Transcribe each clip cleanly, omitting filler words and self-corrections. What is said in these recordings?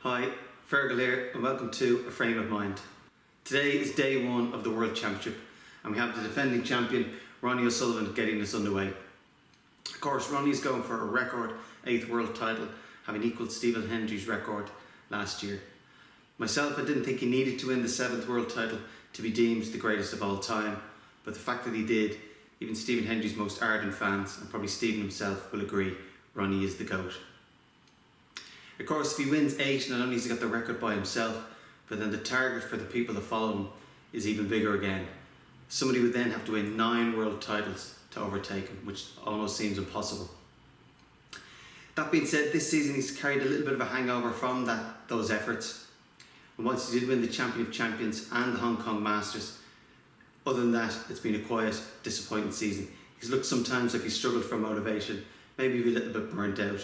Hi, Fergal here and welcome to A Frame of Mind. Today is day one of the World Championship and we have the defending champion Ronnie O'Sullivan getting us underway. Of course, Ronnie's going for a record 8th world title, having equalled Stephen Hendry's record last year. Myself, I didn't think he needed to win the 7th world title to be deemed the greatest of all time, but the fact that he did, even Stephen Hendry's most ardent fans, and probably Stephen himself, will agree Ronnie is the GOAT. Of course, if he wins 8, not only has he got the record by himself, but then the target for the people that follow him is even bigger again. Somebody would then have to win 9 world titles to overtake him, which almost seems impossible. That being said, this season he's carried a little bit of a hangover from those efforts. And once he did win the Champion of Champions and the Hong Kong Masters, other than that, it's been a quiet, disappointing season. He's looked sometimes like he's struggled for motivation, maybe a little bit burnt out.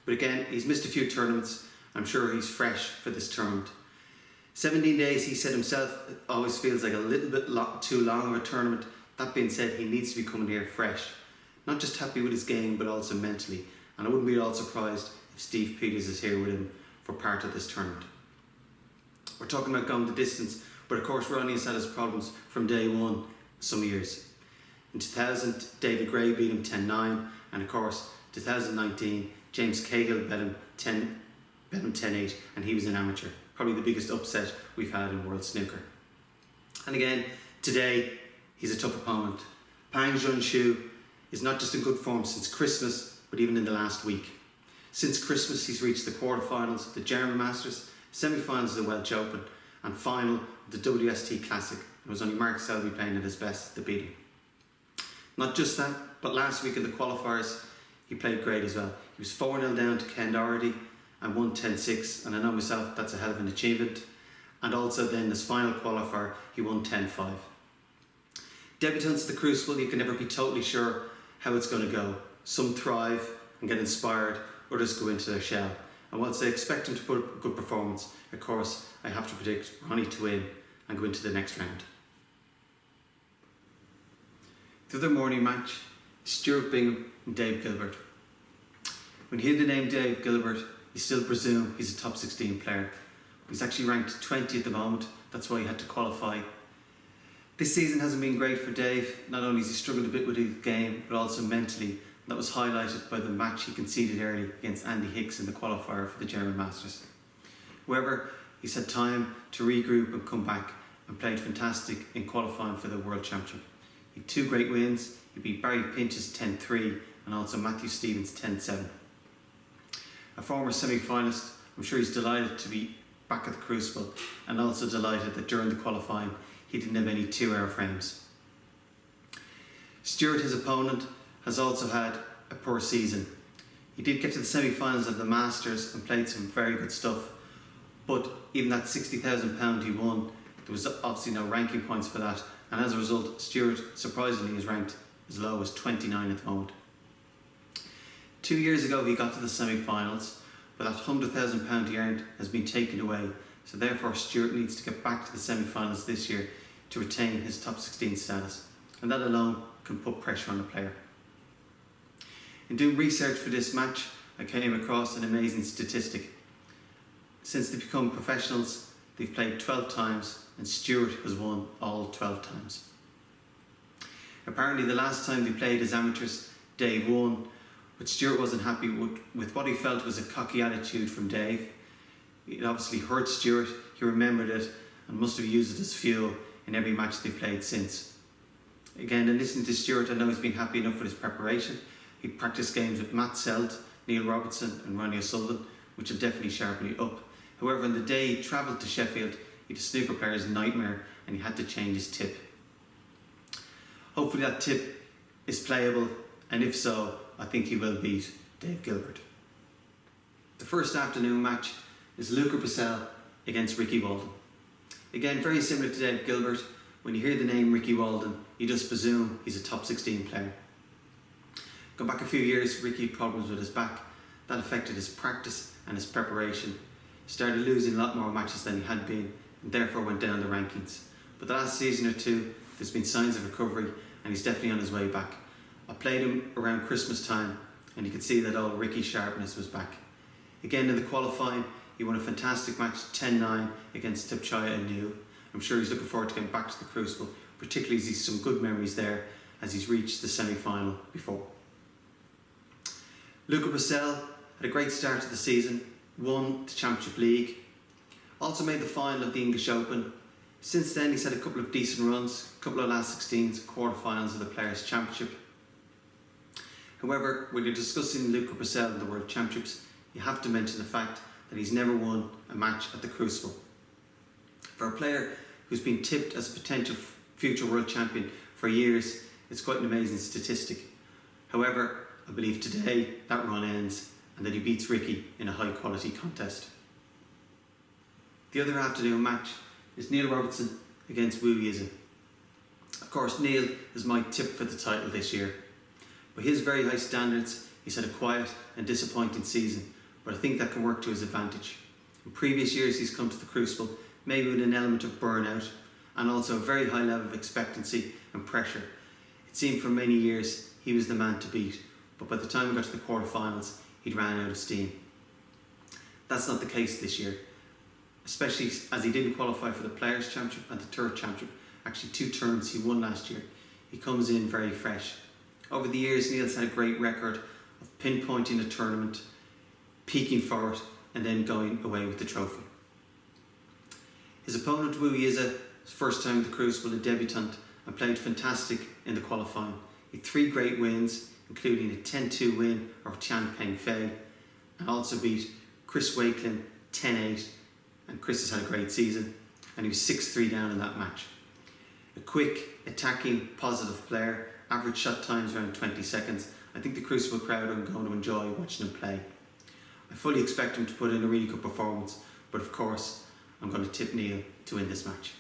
But again, he's missed a few tournaments. I'm sure he's fresh for this tournament. 17 days, he said himself, it always feels like a little bit too long of a tournament. That being said, he needs to be coming here fresh. Not just happy with his game, but also mentally. And I wouldn't be at all surprised if Steve Peters is here with him for part of this tournament. We're talking about going the distance, but of course Ronnie has had his problems from day one some years. In 2000, David Gray beat him 10-9, and of course 2019, James Cahill bet him 10-8, and he was an amateur. Probably the biggest upset we've had in World Snooker. And again, today, he's a tough opponent. Pang Junxu is not just in good form since Christmas, but even in the last week. Since Christmas, he's reached the quarterfinals of the German Masters, semi-finals of the Welsh Open, and final of the WST Classic. It was only Mark Selby playing at his best to beat him. Not just that, but last week in the qualifiers, he played great as well. He was 4-0 down to Ken Doherty and won 10-6, and I know myself that's a hell of an achievement. And also then his final qualifier, he won 10-5. Debutants at the Crucible, you can never be totally sure how it's going to go. Some thrive and get inspired, others go into their shell. And whilst I expect him to put up a good performance, of course, I have to predict Ronnie to win and go into the next round. The other morning match, Stuart Bingham and Dave Gilbert. When you hear the name Dave Gilbert, you still presume he's a top 16 player. He's actually ranked 20 at the moment, that's why he had to qualify. This season hasn't been great for Dave. Not only has he struggled a bit with his game, but also mentally. That was highlighted by the match he conceded early against Andy Hicks in the qualifier for the German Masters. However, he's had time to regroup and come back and played fantastic in qualifying for the World Championship. He had 2 great wins. He beat Barry Pinch's 10-3 and also Matthew Stevens 10-7. A former semi-finalist, I'm sure he's delighted to be back at the Crucible and also delighted that during the qualifying he didn't have any 2-hour frames. Stewart, his opponent, has also had a poor season. He did get to the semi-finals of the Masters and played some very good stuff, but even that £60,000 he won, there was obviously no ranking points for that, and as a result Stewart surprisingly is ranked as low as 29 at the moment. 2 years ago he got to the semi-finals, but that £100,000 he earned has been taken away, so therefore Stewart needs to get back to the semi-finals this year to retain his top 16 status, and that alone can put pressure on the player. In doing research for this match, I came across an amazing statistic. Since they've become professionals, they've played 12 times and Stewart has won all 12 times. Apparently the last time they played as amateurs, Dave won, but Stewart wasn't happy with what he felt was a cocky attitude from Dave. It obviously hurt Stewart, he remembered it and must have used it as fuel in every match they've played since. Again, in listening to Stewart, I know he's been happy enough with his preparation. He practiced games with Matt Selt, Neil Robertson and Ronnie O'Sullivan, which will definitely sharpen it up. However, on the day he travelled to Sheffield, he had a snooker player's nightmare and he had to change his tip. Hopefully that tip is playable, and if so, I think he will beat Dave Gilbert. The first afternoon match is Luca Purcell against Ricky Walden. Again, very similar to Dave Gilbert. When you hear the name Ricky Walden, you just presume he's a top 16 player. Go back a few years, Ricky had problems with his back. That affected his practice and his preparation. He started losing a lot more matches than he had been and therefore went down the rankings. But the last season or two, there's been signs of recovery and he's definitely on his way back. I played him around Christmas time and you could see that all Ricky sharpness was back. Again in the qualifying, he won a fantastic match 10-9 against Tipchaya and New. I'm sure he's looking forward to getting back to the Crucible, particularly as he's some good memories there as he's reached the semi-final before. Luca Purcell had a great start to the season, won the Championship League, also made the final of the English Open. Since then he's had a couple of decent runs, a couple of last 16s, quarterfinals of the Players' Championship. However, when you're discussing Luca Purcell in the World Championships, you have to mention the fact that he's never won a match at the Crucible. For a player who's been tipped as a potential future world champion for years, it's quite an amazing statistic. However, I believe today that run ends and that he beats Ricky in a high quality contest. The other afternoon match is Neil Robertson against Wu Yiza. Of course, Neil is my tip for the title this year. By his very high standards, he's had a quiet and disappointing season, but I think that can work to his advantage. In previous years he's come to the Crucible maybe with an element of burnout and also a very high level of expectancy and pressure. It seemed for many years he was the man to beat, but by the time we got to the quarterfinals he'd ran out of steam. That's not the case this year, especially as he didn't qualify for the Players' Championship and the Tour Championship, actually 2 tournaments he won last year. He comes in very fresh. Over the years, Neil's had a great record of pinpointing a tournament, peaking for it, and then going away with the trophy. His opponent, Wu Yiza, his first time at the Crucible, a debutant, and played fantastic in the qualifying. He had 3 great wins, including a 10-2 win over Tian Peng Fei, and also beat Chris Wakelin 10-8, and Chris has had a great season, and he was 6-3 down in that match. A quick, attacking, positive player, average shot times around 20 seconds. I think the Crucible crowd are going to enjoy watching him play. I fully expect him to put in a really good performance, but of course I'm going to tip Neil to win this match.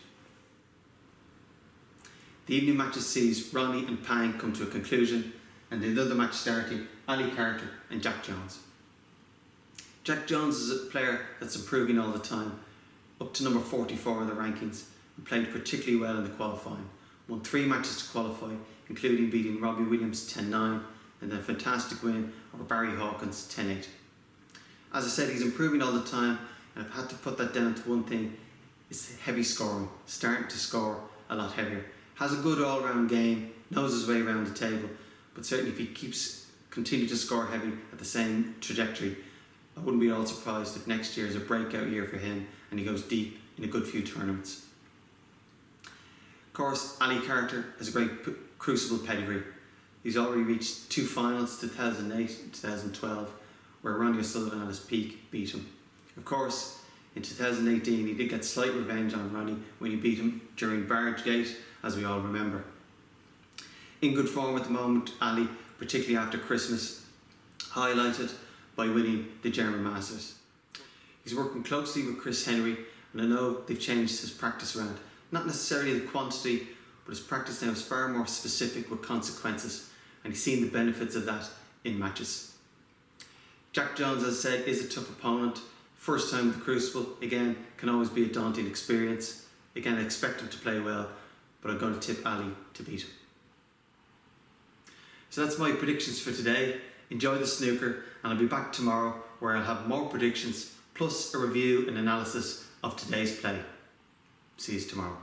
The evening matches sees Ronnie and Pang come to a conclusion, and the other match starting Ali Carter and Jack Jones. Jack Jones is a player that's improving all the time, up to number 44 in the rankings, and played particularly well in the qualifying. Won 3 matches to qualify, including beating Robbie Williams 10-9 and then a fantastic win over Barry Hawkins 10-8. As I said, he's improving all the time, and I've had to put that down to one thing: it's heavy scoring, starting to score a lot heavier. Has a good all-round game, knows his way around the table, but certainly if he continue to score heavy at the same trajectory, I wouldn't be at all surprised if next year is a breakout year for him and he goes deep in a good few tournaments. Of course, Ali Carter has a great Crucible pedigree. He's already reached 2 finals, 2008 and 2012, where Ronnie O'Sullivan at his peak beat him. Of course, in 2018 he did get slight revenge on Ronnie when he beat him during Bargegate, as we all remember. In good form at the moment, Ali, particularly after Christmas, highlighted by winning the German Masters. He's working closely with Chris Henry, and I know they've changed his practice around. Not necessarily the quantity, but his practice now is far more specific with consequences, and he's seen the benefits of that in matches. Jack Jones, as I said, is a tough opponent. First time at the Crucible, again, can always be a daunting experience. Again, I expect him to play well, but I'm going to tip Ali to beat him. So that's my predictions for today. Enjoy the snooker, and I'll be back tomorrow where I'll have more predictions plus a review and analysis of today's play. See you tomorrow.